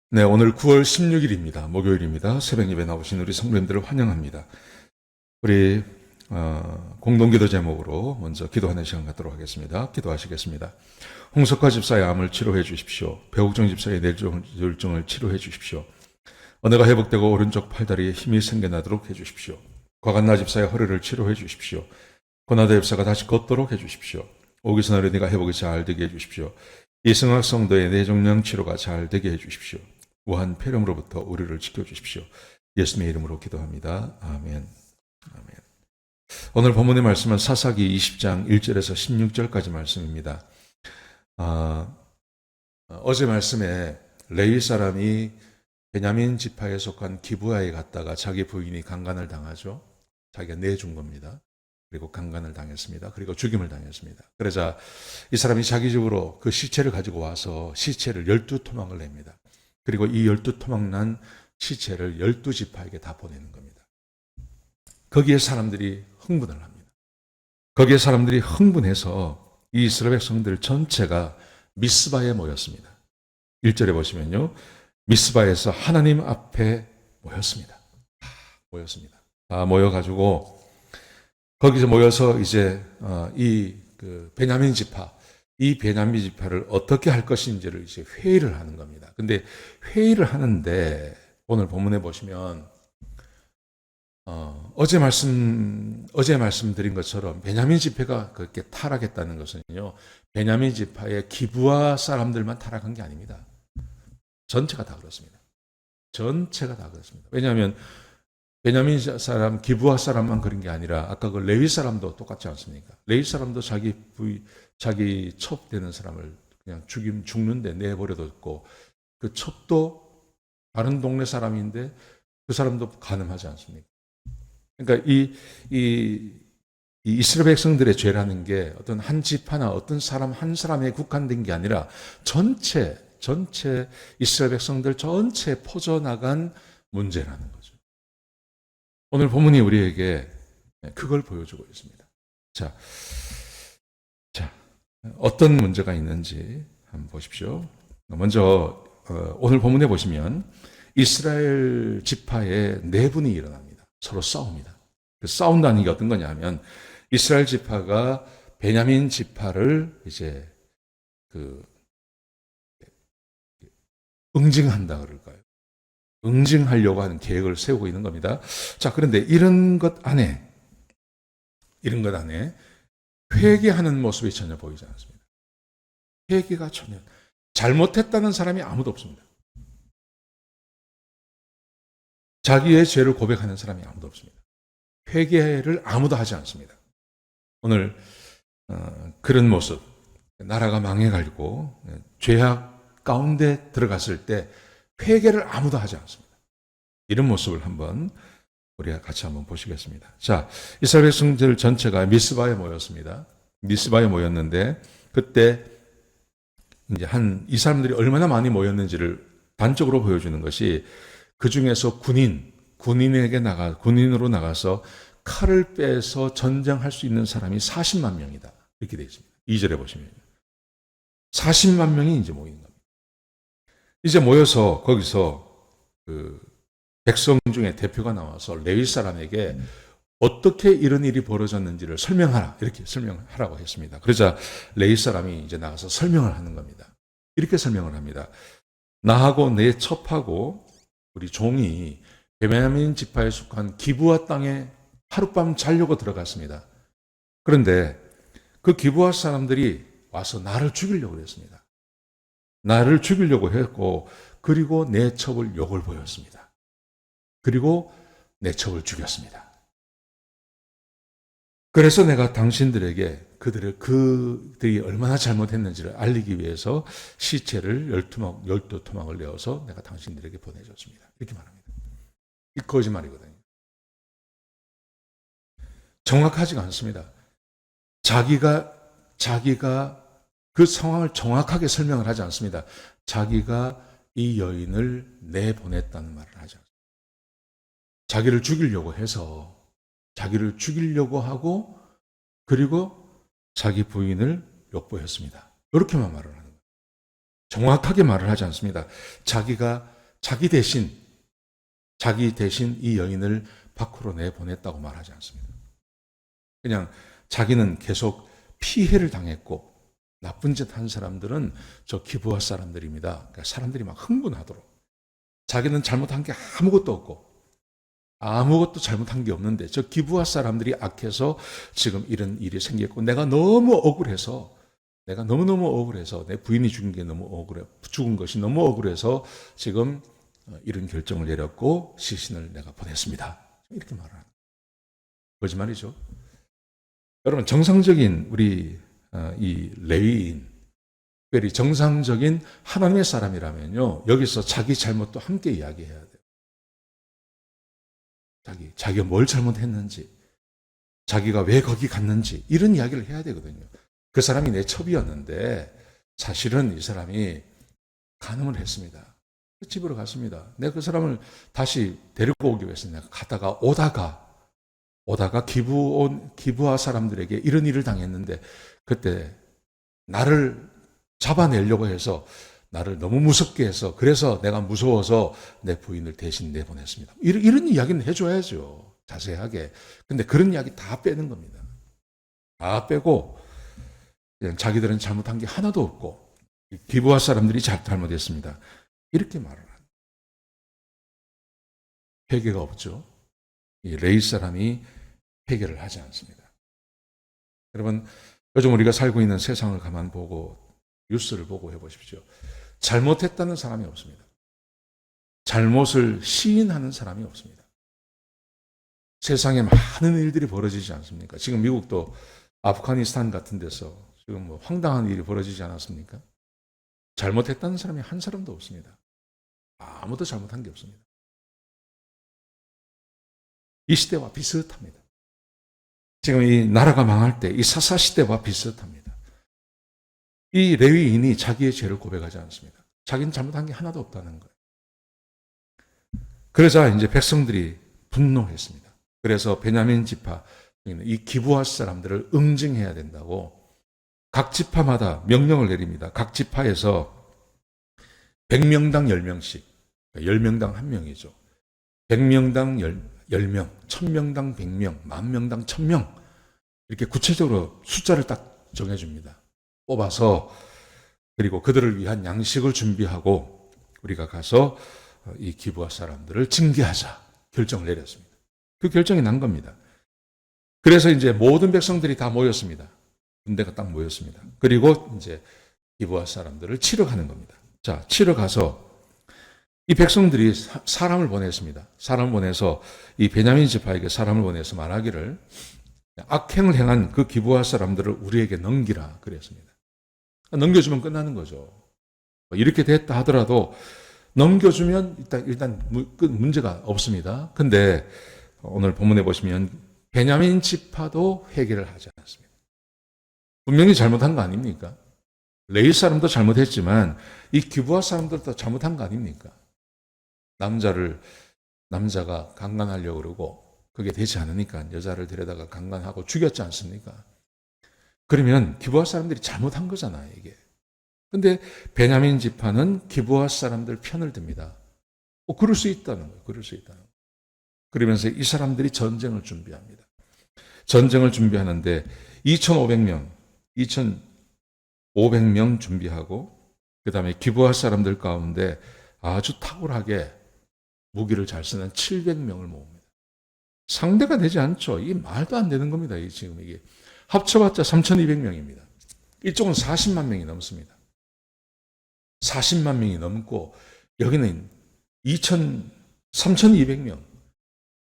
네, 오늘 9월 16일입니다. 목요일입니다. 새벽 예배 나오신 우리 성도님들을 환영합니다. 우리 공동기도 제목으로 먼저 기도하는 시간 갖도록 하겠습니다. 기도하시겠습니다. 홍석화 집사의 암을 치료해 주십시오. 배옥정 집사의 뇌졸중을 치료해 주십시오. 언어가 회복되고 오른쪽 팔다리에 힘이 생겨나도록 해 주십시오. 과간나 집사의 허리를 치료해 주십시오. 고나다 집사가 다시 걷도록 해 주십시오. 오기선 어린이가 회복이 잘 되게 해 주십시오. 이승학 성도의 뇌종양 치료가 잘 되게 해 주십시오. 무한 폐렴으로부터 우리를 지켜주십시오. 예수님의 이름으로 기도합니다. 아멘. 아멘. 오늘 본문의 말씀은 사사기 20장 1절에서 16절까지 말씀입니다. 어제 말씀에 레위 사람이 베냐민 지파에 속한 기브아에 갔다가 자기 부인이 강간을 당하죠. 자기가 내준 겁니다. 그리고 강간을 당했습니다. 그리고 죽임을 당했습니다. 그러자 이 사람이 자기 집으로 그 시체를 가지고 와서 시체를 12토막을 냅니다. 그리고 이 12토막 시체를 12지파에게 다 보내는 겁니다. 거기에 사람들이 흥분을 합니다. 거기에 사람들이 흥분해서 이 이스라엘 백성들 전체가 미스바에 모였습니다. 1절에 보시면요. 미스바에서 하나님 앞에 모였습니다. 다 모여가지고 거기서 모여서 이제 베냐민 지파, 이 베냐민 지파를 어떻게 할 것인지를 이제 회의를 하는 겁니다. 근데 회의를 하는데 오늘 본문에 보시면 어제 말씀드린 것처럼 베냐민 지파가 그렇게 타락했다는 것은요. 베냐민 지파의 기브아 사람들만 타락한 게 아닙니다. 전체가 다 그렇습니다. 전체가 다 그렇습니다. 왜냐하면 베냐민 사람, 기브아 사람만 그런 게 아니라 아까 그 레위 사람도 똑같지 않습니까? 레위 사람도 자기 첩되는 사람을 그냥 죽는데 내버려뒀고 그 첩도 다른 동네 사람인데 그 사람도 가늠하지 않습니까? 그러니까 이 이스라엘 백성들의 죄라는 게 어떤 한 지파나 어떤 사람 한 사람에 국한된 게 아니라 전체 이스라엘 백성들 전체에 퍼져나간 문제라는 거죠. 오늘 본문이 우리에게 그걸 보여주고 있습니다. 자, 어떤 문제가 있는지 한번 보십시오. 먼저 오늘 본문에 보시면 이스라엘 지파에 네 분이 일어납니다. 서로 싸웁니다. 싸운다는 게 어떤 거냐면 이스라엘 지파가 베냐민 지파를 이제 응징한다 그럴까요? 응징하려고 하는 계획을 세우고 있는 겁니다. 자, 그런데 이런 것 안에 회개하는 모습이 전혀 보이지 않습니다. 회개가 전혀 잘못했다는 사람이 아무도 없습니다. 자기의 죄를 고백하는 사람이 아무도 없습니다. 회개를 아무도 하지 않습니다. 오늘 그런 모습, 나라가 망해가지고 죄악 가운데 들어갔을 때 회개를 아무도 하지 않습니다. 이런 모습을 한번 우리가 같이 한번 보시겠습니다. 자, 이스라엘 백성들 전체가 미스바에 모였습니다. 미스바에 모였는데 그때 이제 이 사람들이 얼마나 많이 모였는지를 단적으로 보여주는 것이 그 중에서 군인으로 나가서 칼을 빼서 전쟁할 수 있는 사람이 40만 명이다. 이렇게 되어 있습니다. 2절에 보시면 40만 명이 이제 모인 겁니다. 이제 모여서 거기서 백성 중에 대표가 나와서 레위 사람에게 어떻게 이런 일이 벌어졌는지를 설명하라. 이렇게 설명하라고 했습니다. 그러자 레위 사람이 이제 나가서 설명을 하는 겁니다. 이렇게 설명을 합니다. 나하고 내 첩하고 우리 종이 베냐민 지파에 속한 기브아 땅에 하룻밤 자려고 들어갔습니다. 그런데 그 기브아 사람들이 와서 나를 죽이려고 했습니다. 나를 죽이려고 했고 그리고 내 첩을 욕을 보였습니다. 그리고 내 첩을 죽였습니다. 그래서 내가 당신들에게 그들이 얼마나 잘못했는지를 알리기 위해서 시체를 12토막을 내어서 내가 당신들에게 보내줬습니다. 이렇게 말합니다. 이 거짓말이거든요. 정확하지가 않습니다. 자기가 그 상황을 정확하게 설명을 하지 않습니다. 자기가 이 여인을 내보냈다는 말을 하지 않습니다. 자기를 죽이려고 하고 그리고 자기 부인을 욕보였습니다. 이렇게만 말을 하는 거예요. 정확하게 말을 하지 않습니다. 자기가 자기 대신 이 여인을 밖으로 내보냈다고 말하지 않습니다. 그냥 자기는 계속 피해를 당했고 나쁜 짓 한 사람들은 저 기브아 사람들입니다. 그러니까 사람들이 막 흥분하도록. 자기는 잘못한 게 아무것도 없고 아무것도 잘못한 게 없는데 저 기브아 사람들이 악해서 지금 이런 일이 생겼고 내가 너무너무 억울해서 내 부인이 죽은 것이 너무 억울해서 지금 이런 결정을 내렸고 시신을 내가 보냈습니다. 이렇게 말하는 거짓말이죠. 여러분 정상적인 우리 이 레위인, 특별히 정상적인 하나님의 사람이라면요 여기서 자기 잘못도 함께 이야기해야 돼요. 자기가 뭘 잘못했는지, 자기가 왜 거기 갔는지 이런 이야기를 해야 되거든요. 그 사람이 내 첩이었는데 사실은 이 사람이 간음을 했습니다. 집으로 갔습니다. 내가 그 사람을 다시 데리고 오기 위해서 내가 가다가 오다가 기브아 사람들에게 이런 일을 당했는데 그때 나를 잡아내려고 해서 나를 너무 무섭게 해서 그래서 내가 무서워서 내 부인을 대신 내보냈습니다. 이런 이야기는 해줘야죠. 자세하게. 근데 그런 이야기 다 빼는 겁니다. 다 빼고 그냥 자기들은 잘못한 게 하나도 없고 기브아 사람들이 잘못했습니다. 이렇게 말을 합니다. 회개가 없죠. 이 레위 사람이 회개를 하지 않습니다. 여러분 요즘 우리가 살고 있는 세상을 가만 보고 뉴스를 보고 해보십시오. 잘못했다는 사람이 없습니다. 잘못을 시인하는 사람이 없습니다. 세상에 많은 일들이 벌어지지 않습니까? 지금 미국도 아프가니스탄 같은 데서 지금 뭐 황당한 일이 벌어지지 않았습니까? 잘못했다는 사람이 한 사람도 없습니다. 아무도 잘못한 게 없습니다. 이 시대와 비슷합니다. 지금 이 나라가 망할 때 이 사사 시대와 비슷합니다. 이 레위인이 자기의 죄를 고백하지 않습니다. 자기는 잘못한 게 하나도 없다는 거예요. 그러자 이제 백성들이 분노했습니다. 그래서 베냐민 지파, 이 기브아 사람들을 응징해야 된다고 각 지파마다 명령을 내립니다. 각 지파에서 100명당 10명씩, 10명당 1명이죠. 100명당 10명, 1000명당 100명, 10,000명당 1000명 이렇게 구체적으로 숫자를 딱 정해줍니다. 뽑아서 그리고 그들을 위한 양식을 준비하고 우리가 가서 이 기브아 사람들을 징계하자 결정을 내렸습니다. 그 결정이 난 겁니다. 그래서 이제 모든 백성들이 다 모였습니다. 군대가 딱 모였습니다. 그리고 이제 기브아 사람들을 치러 가는 겁니다. 자, 치러 가서 이 백성들이 사람을 보냈습니다. 사람을 보내서 이 베냐민 지파에게 사람을 보내서 말하기를 악행을 행한 그 기브아 사람들을 우리에게 넘기라 그랬습니다. 넘겨주면 끝나는 거죠. 이렇게 됐다 하더라도 넘겨주면 일단 문제가 없습니다. 근데 오늘 본문에 보시면 베냐민 지파도 회개를 하지 않았습니다. 분명히 잘못한 거 아닙니까? 레위 사람도 잘못했지만 이 기브아 사람들도 잘못한 거 아닙니까? 남자가 강간하려고 그러고 그게 되지 않으니까 여자를 데려다가 강간하고 죽였지 않습니까? 그러면 기브아 사람들이 잘못한 거잖아요, 이게. 근데 베냐민 지파는 기브아 사람들 편을 듭니다. 그럴 수 있다는 거예요. 그럴 수 있다는 거예요. 그러면서 이 사람들이 전쟁을 준비합니다. 전쟁을 준비하는데 2,500명 준비하고 그다음에 기브아 사람들 가운데 아주 탁월하게 무기를 잘 쓰는 700명을 모읍니다. 상대가 되지 않죠. 이게 말도 안 되는 겁니다. 지금 이게 합쳐봤자 3,200명입니다. 이쪽은 40만 명이 넘습니다. 40만 명이 넘고 여기는 3,200명.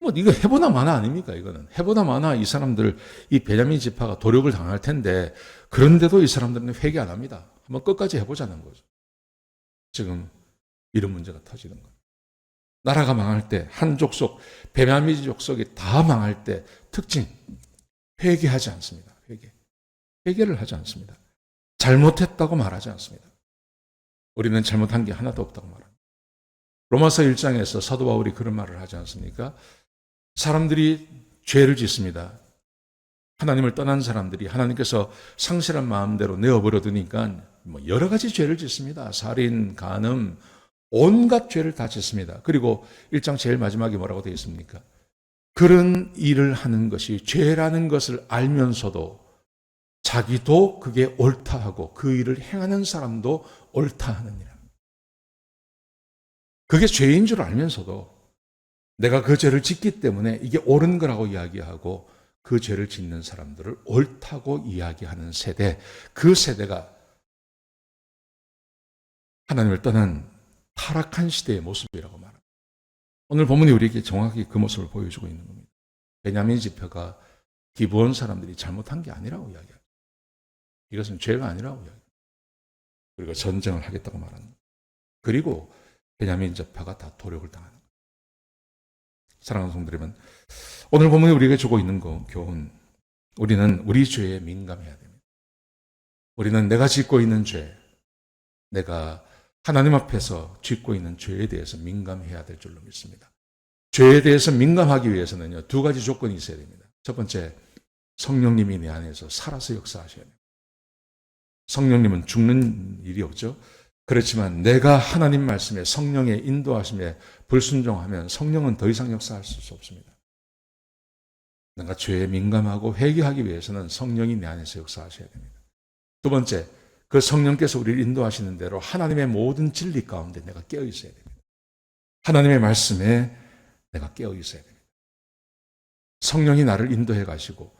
뭐 이거 해보나 마나 아닙니까? 이거는 해보나 마나 이 사람들 이 베냐민 지파가 도륙을 당할 텐데 그런데도 이 사람들은 회개 안 합니다. 한번 끝까지 해보자는 거죠. 지금 이런 문제가 터지는 거예요. 나라가 망할 때 한 족속, 베냐민 족속이 다 망할 때 특징 회개하지 않습니다. 회개를 하지 않습니다. 잘못했다고 말하지 않습니다. 우리는 잘못한 게 하나도 없다고 말합니다. 로마서 1장에서 사도 바울이 그런 말을 하지 않습니까? 사람들이 죄를 짓습니다. 하나님을 떠난 사람들이 하나님께서 상실한 마음대로 내어버려 두니까 여러 가지 죄를 짓습니다. 살인, 간음, 온갖 죄를 다 짓습니다. 그리고 1장 제일 마지막에 뭐라고 되어 있습니까? 그런 일을 하는 것이 죄라는 것을 알면서도 자기도 그게 옳다 하고 그 일을 행하는 사람도 옳다 하느니라. 그게 죄인 줄 알면서도 내가 그 죄를 짓기 때문에 이게 옳은 거라고 이야기하고 그 죄를 짓는 사람들을 옳다고 이야기하는 세대, 그 세대가 하나님을 떠난 타락한 시대의 모습이라고 말합니다. 오늘 본문이 우리에게 정확히 그 모습을 보여주고 있는 겁니다. 베냐민 지파가 기브온 사람들이 잘못한 게 아니라고 이야기합니다. 이것은 죄가 아니라고 이야기합니다. 그리고 전쟁을 하겠다고 말하는 거예요. 그리고 베냐민 지파가 다 도륙을 당하는 거예요. 사랑하는 성도 여러분, 오늘 본문이 우리에게 주고 있는 교훈, 우리는 우리 죄에 민감해야 됩니다. 우리는 내가 짓고 있는 죄, 내가 하나님 앞에서 짓고 있는 죄에 대해서 민감해야 될 줄로 믿습니다. 죄에 대해서 민감하기 위해서는요, 두 가지 조건이 있어야 됩니다. 첫 번째, 성령님이 내 안에서 살아서 역사하셔야 됩니다. 성령님은 죽는 일이 없죠. 그렇지만 내가 하나님 말씀에 성령의 인도하심에 불순종하면 성령은 더 이상 역사할 수 없습니다. 내가 죄에 민감하고 회개하기 위해서는 성령이 내 안에서 역사하셔야 됩니다. 두 번째, 그 성령께서 우리를 인도하시는 대로 하나님의 모든 진리 가운데 내가 깨어 있어야 됩니다. 하나님의 말씀에 내가 깨어 있어야 됩니다. 성령이 나를 인도해 가시고,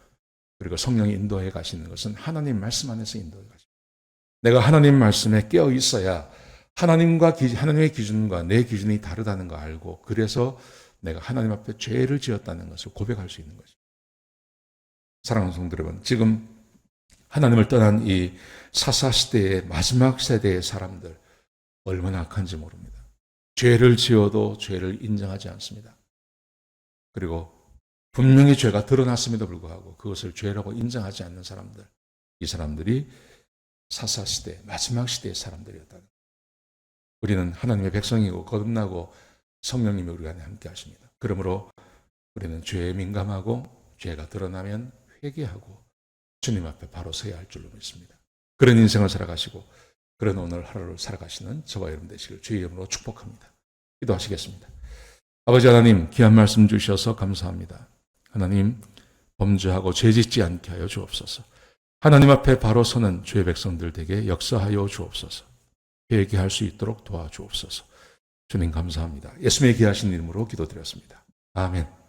그리고 성령이 인도해 가시는 것은 하나님 말씀 안에서 인도해 가십니다. 내가 하나님 말씀에 깨어 있어야 하나님의 기준과 내 기준이 다르다는 거 알고, 그래서 내가 하나님 앞에 죄를 지었다는 것을 고백할 수 있는 것입니다. 사랑하는 성도 여러분, 지금 하나님을 떠난 이 사사시대의 마지막 세대의 사람들 얼마나 악한지 모릅니다. 죄를 지어도 죄를 인정하지 않습니다. 그리고 분명히 죄가 드러났음에도 불구하고 그것을 죄라고 인정하지 않는 사람들, 이 사람들이 사사시대, 마지막 시대의 사람들이었다는 거예요. 우리는 하나님의 백성이고 거듭나고 성령님이 우리 안에 함께 하십니다. 그러므로 우리는 죄에 민감하고 죄가 드러나면 회개하고 주님 앞에 바로 서야 할 줄로 믿습니다. 그런 인생을 살아가시고 그런 오늘 하루를 살아가시는 저와 여러분 되시길 주의 이름으로 축복합니다. 기도하시겠습니다. 아버지 하나님, 귀한 말씀 주셔서 감사합니다. 하나님, 범죄하고 죄짓지 않게 하여 주옵소서. 하나님 앞에 바로 서는 주의 백성들 되게 역사하여 주옵소서. 회개할 수 있도록 도와주옵소서. 주님 감사합니다. 예수님의 귀하신 이름으로 기도드렸습니다. 아멘.